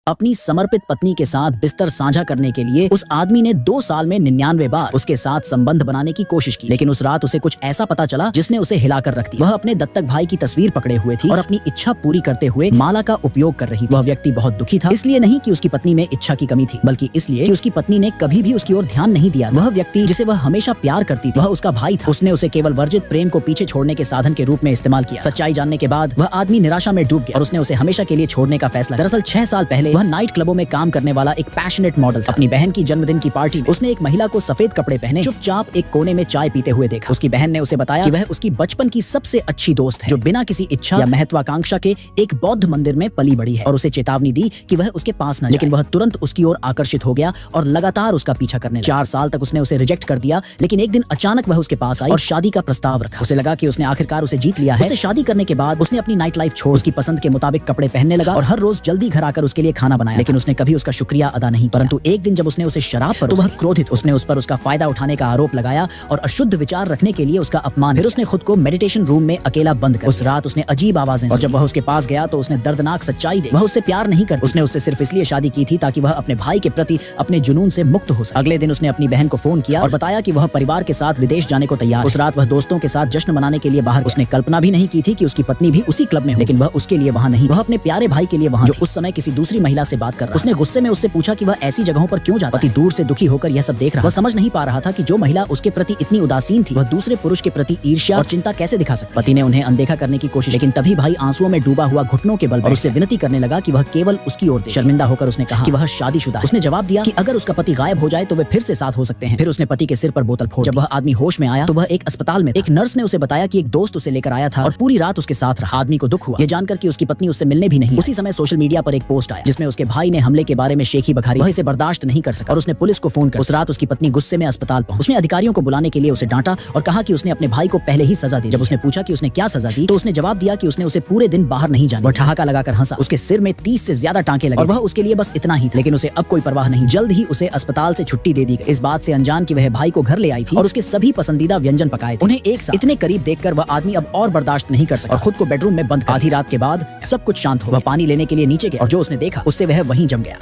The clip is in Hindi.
अपनी समर्पित पत्नी के साथ बिस्तर साझा करने के लिए उस आदमी ने 2 साल में 99 बार उसके साथ संबंध बनाने की कोशिश की, लेकिन उस रात उसे कुछ ऐसा पता चला जिसने उसे हिलाकर रख दिया। वह अपने दत्तक भाई की तस्वीर पकड़े हुए थी और अपनी इच्छा पूरी करते हुए माला का उपयोग कर रही थी। वह व्यक्ति बहुत दुखी था, इसलिए नहीं कि उसकी पत्नी में इच्छा की कमी थी, बल्कि इसलिए कि उसकी पत्नी ने कभी भी उसकी ओर ध्यान नहीं दिया। वह व्यक्ति जिसे वह हमेशा प्यार करती थी, वह उसका भाई था। उसने उसे केवल वर्जित प्रेम को पीछे छोड़ने के साधन के रूप में इस्तेमाल किया। सच्चाई जानने के बाद वह आदमी निराशा में डूब गया और उसने उसे हमेशा के लिए छोड़ने का फैसला। दरअसल 6 साल पहले वह नाइट क्लबों में काम करने वाला एक पैशनेट मॉडल था। अपनी बहन की जन्मदिन की पार्टी में उसने एक महिला को सफेद कपड़े पहने चुपचाप एक कोने में चाय पीते हुए देखा। उसकी बहन ने उसे बताया कि वह उसकी बचपन की सबसे अच्छी दोस्त है, जो बिना किसी इच्छा या महत्वाकांक्षा के एक बौद्ध मंदिर में पली बड़ी है, और उसे चेतावनी दी कि वह उसके पास न जाए। लेकिन वह तुरंत उसकी ओर आकर्षित हो गया और लगातार उसका पीछा करने लगा। 4 साल तक उसने उसे रिजेक्ट कर दिया, लेकिन एक दिन अचानक वह उसके पास आई और शादी का प्रस्ताव रखा। उसे लगा कि उसने आखिरकार उसे जीत लिया है। उससे शादी करने के बाद उसने अपनी नाइट लाइफ छोड़ उसकी पसंद के मुताबिक कपड़े पहनने लगा और हर रोज जल्दी घर आकर उसके लिए खाना बनाया। लेकिन उसने कभी उसका शुक्रिया अदा नहीं किया। परंतु एक दिन जब उसने उसे शराब पर, तो वह क्रोधित, उसने उस पर उसका फायदा उठाने का आरोप लगाया और अशुद्ध विचार रखने के लिए उसका अपमान। फिर उसने खुद को मेडिटेशन रूम में अकेला बंद कर उस रात उसने अजीब आवाजें, और जब वह उसके पास गया तो उसने दर्दनाक सच्चाई दी। वह उससे प्यार नहीं करती, उसने उससे सिर्फ इसलिए शादी की थी ताकि वह अपने भाई के प्रति अपने जुनून से मुक्त हो सके। अगले दिन उसने अपनी बहन को फोन किया और बताया कि वह परिवार के साथ विदेश जाने को तैयार है। उस रात वह दोस्तों के साथ जश्न मनाने के लिए बाहर। उसने कल्पना भी नहीं की थी कि उसकी पत्नी भी उसी क्लब में हो, लेकिन वह उसके लिए वहां नहीं, वह अपने प्यारे भाई के लिए वहां, जो उस समय किसी दूसरी महिला से बात कर रहा। उसने गुस्से में उससे पूछा कि वह ऐसी जगहों पर क्यों जाता है। पति दूर से दुखी होकर यह सब देख रहा। वह समझ नहीं पा रहा था कि जो महिला उसके प्रति इतनी उदासीन थी, वह दूसरे पुरुष के प्रति ईर्ष्या और चिंता कैसे दिखा सकती। पति ने उन्हें अनदेखा करने की कोशिश, लेकिन तभी भाई आंसुओं में डूबा हुआ घुटनों के बल पर उससे विनती करने लगा कि वह केवल उसकी ओर देखे। शर्मिंदा होकर उसने कहा कि वह शादीशुदा है। उसने जवाब दिया कि अगर उसका पति गायब हो जाए तो वे फिर से साथ हो सकते हैं। फिर उसने पति के सिर पर बोतल फोड़। जब वह आदमी होश में आया तो वह एक अस्पताल में था। एक नर्स ने उसे बताया कि एक दोस्त उसे लेकर आया था और पूरी रात उसके साथ रहा। आदमी को दुख हुआ, यह जानकर कि उसकी पत्नी उससे मिलने भी नहीं। उसी समय सोशल मीडिया पर एक पोस्ट आया जिसमें उसके भाई ने हमले के बारे में शेखी बखारी। वह इसे बर्दाश्त नहीं कर सका और उसने पुलिस को फोन कर। उस रात उसकी पत्नी गुस्से में अस्पताल पहुंची। उसने अधिकारियों को बुलाने के लिए उसे डांटा और कहा कि उसने अपने भाई को पहले ही सजा दी। जब उसने पूछा कि उसने क्या सजा दी तो उसने जवाब दिया कि उसने उसे पूरे दिन बाहर नहीं जाने। वह ठहाका लगाकर हंसा। उसके सिर में 30 से ज्यादा टांके लगे और वह उसके लिए बस इतना ही था। लेकिन उसे अब कोई परवाह नहीं। जल्द ही उसे अस्पताल से छुट्टी दे दी गई, इस बात से अनजान कि वह भाई को घर ले आई थी और उसके सभी पसंदीदा व्यंजन पकाए थे। उन्हें एक साथ इतने करीब देखकर वह आदमी अब और बर्दाश्त नहीं कर सका और खुद को बेडरूम में बंद कर। आधी रात के बाद सब कुछ शांत हो। वह पानी लेने के लिए नीचे गया और जो उसने देखा उससे वह वहीं जम गया।